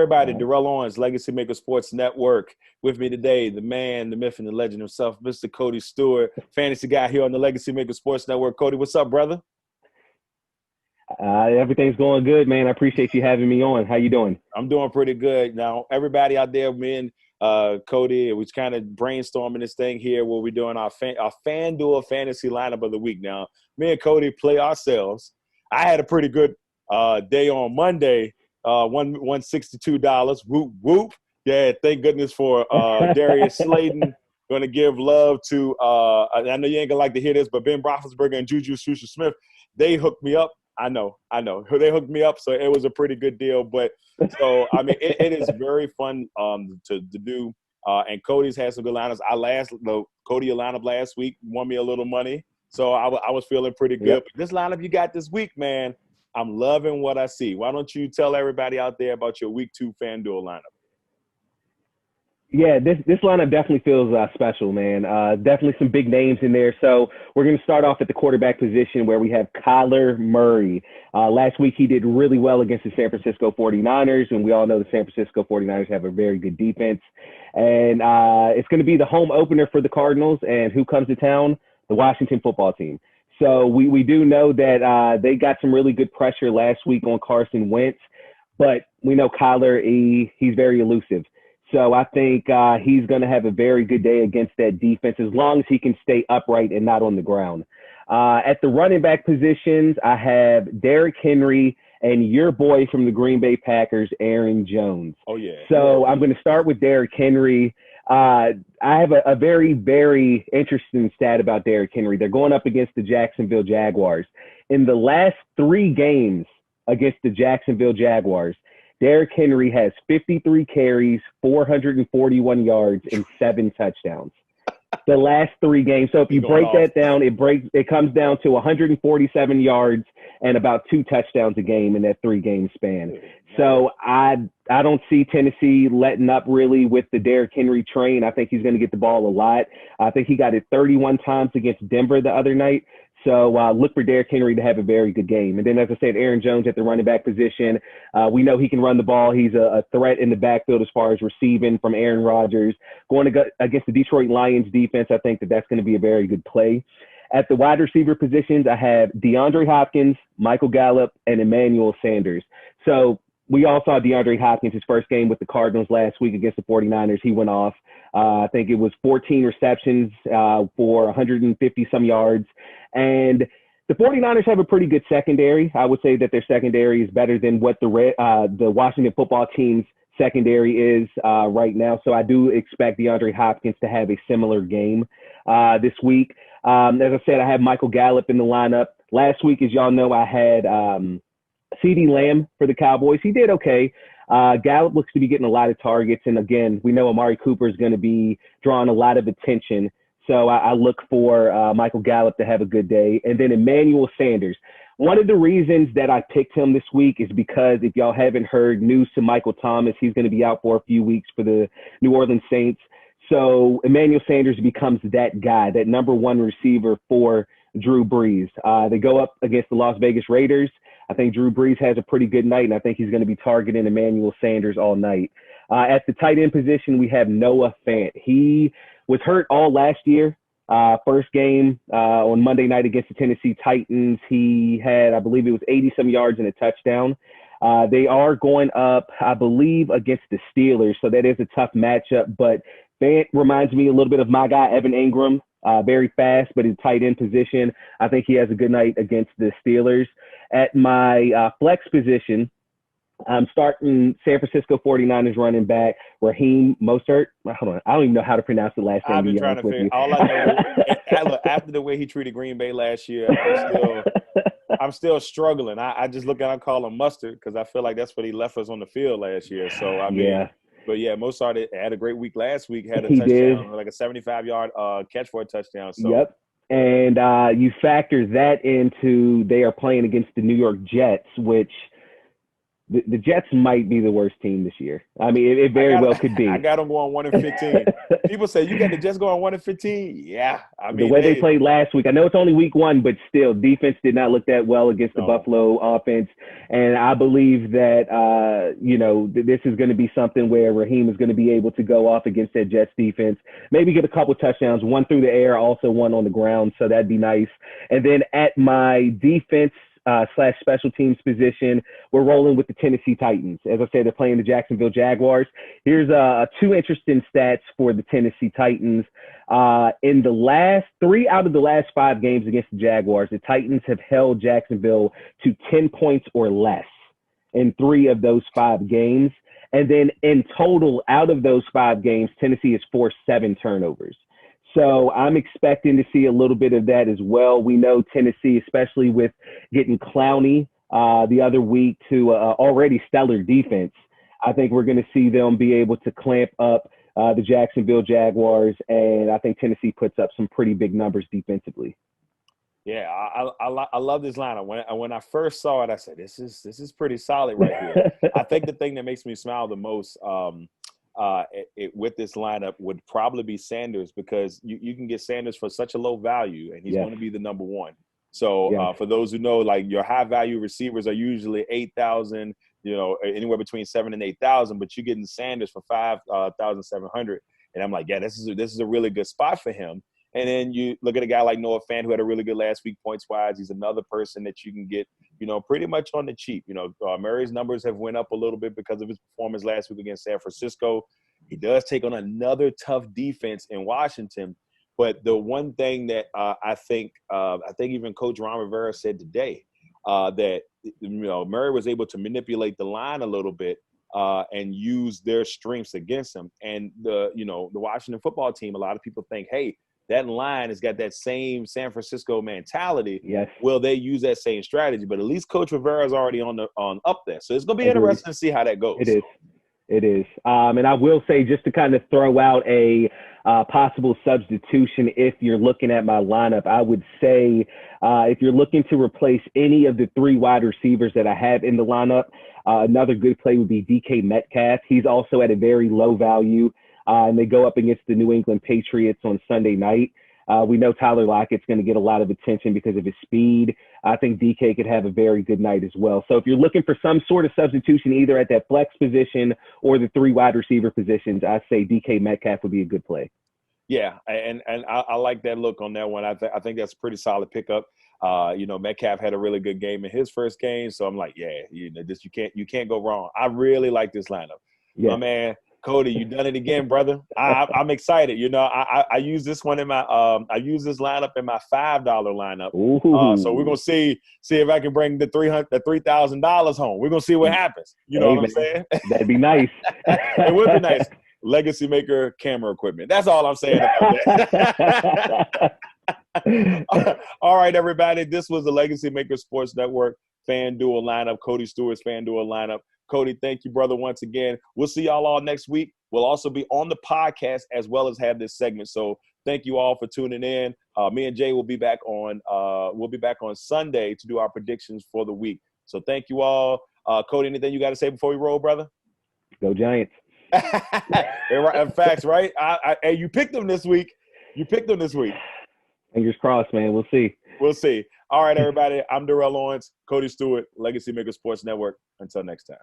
everybody. Darrell Owens, LegacyMaker Sports Network. With me today, the man, the myth, and the legend himself, Mr. Cody Stewart, fantasy guy here on the LegacyMaker Sports Network. Cody, what's up, brother? Everything's going good, man. I appreciate you having me on. How you doing? I'm doing pretty good. Now, everybody out there, me and Cody, we kind of brainstorming this thing here where we're doing our FanDuel fantasy lineup of the week. Now, me and Cody play ourselves. I had a pretty good day on Monday. Won $62. Whoop, whoop. Yeah, thank goodness for Darius Slayton. Going to give love to I know you ain't going to like to hear this, but Ben Roethlisberger and Juju Smith-Schuster, they hooked me up. I know. They hooked me up, so it was a pretty good deal. But so, I mean, it is very fun to do. And Cody's had some good lineups. Cody lineup last week won me a little money, so I was feeling pretty good. Yep. But this lineup you got this week, man, I'm loving what I see. Why don't you tell everybody out there about your Week 2 FanDuel lineup? Yeah, this lineup definitely feels special, man. Definitely some big names in there. So we're going to start off at the quarterback position where we have Kyler Murray. Last week he did really well against the San Francisco 49ers, and we all know the San Francisco 49ers have a very good defense. And it's going to be the home opener for the Cardinals. And who comes to town? The Washington football team. So we do know that they got some really good pressure last week on Carson Wentz, but we know Kyler, he's very elusive. So I think he's going to have a very good day against that defense as long as he can stay upright and not on the ground. At the running back positions, I have Derrick Henry and your boy from the Green Bay Packers, Aaron Jones. Oh, yeah. So I'm going to start with Derrick Henry. I have a very, very interesting stat about Derrick Henry. They're going up against the Jacksonville Jaguars. In the last 3 games against the Jacksonville Jaguars, Derrick Henry has 53 carries, 441 yards, and 7 touchdowns. The last 3 games. So if you break that down, it comes down to 147 yards and about 2 touchdowns a game in that 3-game span. So I don't see Tennessee letting up really with the Derrick Henry train. I think he's going to get the ball a lot. I think he got it 31 times against Denver the other night. So look for Derrick Henry to have a very good game. And then, as I said, Aaron Jones at the running back position. We know he can run the ball. He's a threat in the backfield as far as receiving from Aaron Rodgers. Going against the Detroit Lions defense, I think that's going to be a very good play. At the wide receiver positions, I have DeAndre Hopkins, Michael Gallup, and Emmanuel Sanders. So we all saw DeAndre Hopkins, his first game with the Cardinals last week against the 49ers. He went off. I think it was 14 receptions for 150-some yards. And the 49ers have a pretty good secondary. I would say that their secondary is better than what the Washington football team's secondary is right now. So I do expect DeAndre Hopkins to have a similar game this week. As I said, I have Michael Gallup in the lineup. Last week, as y'all know, I had CeeDee Lamb for the Cowboys. He did okay. Gallup looks to be getting a lot of targets. And again, we know Amari Cooper is going to be drawing a lot of attention. So I look for Michael Gallup to have a good day. And then Emmanuel Sanders. One of the reasons that I picked him this week is because if y'all haven't heard news to Michael Thomas, he's going to be out for a few weeks for the New Orleans Saints. So Emmanuel Sanders becomes that guy, that number 1 receiver for Drew Brees. They go up against the Las Vegas Raiders. I think Drew Brees has a pretty good night, and I think he's going to be targeting Emmanuel Sanders all night. At the tight end position, we have Noah Fant. He was hurt all last year. First game on Monday night against the Tennessee Titans, he had, I believe it was 80-some yards and a touchdown. They are going up, I believe, against the Steelers, so that is a tough matchup. But Fant reminds me a little bit of my guy, Evan Ingram. Very fast, but in tight end position. I think he has a good night against the Steelers. At my flex position, I'm starting San Francisco 49ers running back Raheem Mostert. Hold on. I don't even know how to pronounce the last name. I've been trying to figure all I know look, after the way he treated Green Bay last year, I'm still struggling. I just look at him, call him Mustard because I feel like that's what he left us on the field last year. So, I mean, yeah. But, yeah, Mostert had a great week last week, had a He touchdown, did. like a 75-yard catch for a touchdown. So. Yep. And you factor that into they are playing against the New York Jets, which the Jets might be the worst team this year. I mean, it very well could be. I got them going 1-15. People say you got the Jets going 1-15. Yeah, I mean the way they played last week. I know it's only week 1, but still, defense did not look that well against the Buffalo offense. And I believe that this is going to be something where Raheem is going to be able to go off against that Jets defense. Maybe get a couple touchdowns, one through the air, also one on the ground. So that'd be nice. And then at my defense / special teams position, we're rolling with the Tennessee Titans. As I said, they're playing the Jacksonville Jaguars. Here's 2 interesting stats for the Tennessee Titans. In the last 3 out of the last 5 games against the Jaguars, the Titans have held Jacksonville to 10 points or less in 3 of those 5 games. And then in total, out of those 5 games, Tennessee has forced 7 turnovers. So I'm expecting to see a little bit of that as well. We know Tennessee, especially with getting Clowney the other week to already stellar defense, I think we're going to see them be able to clamp up the Jacksonville Jaguars, and I think Tennessee puts up some pretty big numbers defensively. Yeah, I love this lineup. When I first saw it, I said, this is pretty solid right here. I think the thing that makes me smile the most with this lineup would probably be Sanders, because you can get Sanders for such a low value, and he's going to be the number 1. So for those who know, like, your high value receivers are usually 8,000, anywhere between 7,000 and 8,000, but you're getting Sanders for 5,700, and I'm like, yeah, this is a really good spot for him. And then you look at a guy like Noah Fant, who had a really good last week points-wise. He's another person that you can get, pretty much on the cheap. Murray's numbers have went up a little bit because of his performance last week against San Francisco. He does take on another tough defense in Washington. But the one thing that I think even Coach Ron Rivera said today, that Murray was able to manipulate the line a little bit and use their strengths against him. And the Washington football team, a lot of people think, hey, that line has got that same San Francisco mentality. Yes. Will they use that same strategy? But at least Coach Rivera is already on up there. So it's going to be interesting to see how that goes. It is. And I will say, just to kind of throw out a possible substitution, if you're looking at my lineup, I would say if you're looking to replace any of the 3 wide receivers that I have in the lineup, another good play would be DK Metcalf. He's also at a very low value. And they go up against the New England Patriots on Sunday night. We know Tyler Lockett's going to get a lot of attention because of his speed. I think DK could have a very good night as well. So if you're looking for some sort of substitution, either at that flex position or the 3 wide receiver positions, I say DK Metcalf would be a good play. Yeah, and I like that look on that one. I think that's a pretty solid pickup. Metcalf had a really good game in his first game, so I'm like, yeah, you can't go wrong. I really like this lineup. Yeah. My man Cody, you done it again, brother. I'm excited. I use this one in my I use this lineup in my $5 lineup. So we're gonna see if I can bring the $3,000 home. We're gonna see what happens. You know what I'm saying? That'd be nice. It would be nice. LegacyMaker camera equipment. That's all I'm saying about that. All right, everybody. This was the LegacyMaker Sports Network FanDuel lineup. Cody Stewart's FanDuel lineup. Cody, thank you, brother, once again. We'll see y'all all next week. We'll also be on the podcast as well as have this segment. So thank you all for tuning in. Me and Jay will be back on Sunday to do our predictions for the week. So thank you all. Cody, anything you got to say before we roll, brother? Go Giants. In fact, right? Hey, you picked them this week. Fingers crossed, man. We'll see. All right, everybody. I'm Darrell Lawrence, Cody Stewart, LegacyMaker Sports Network. Until next time.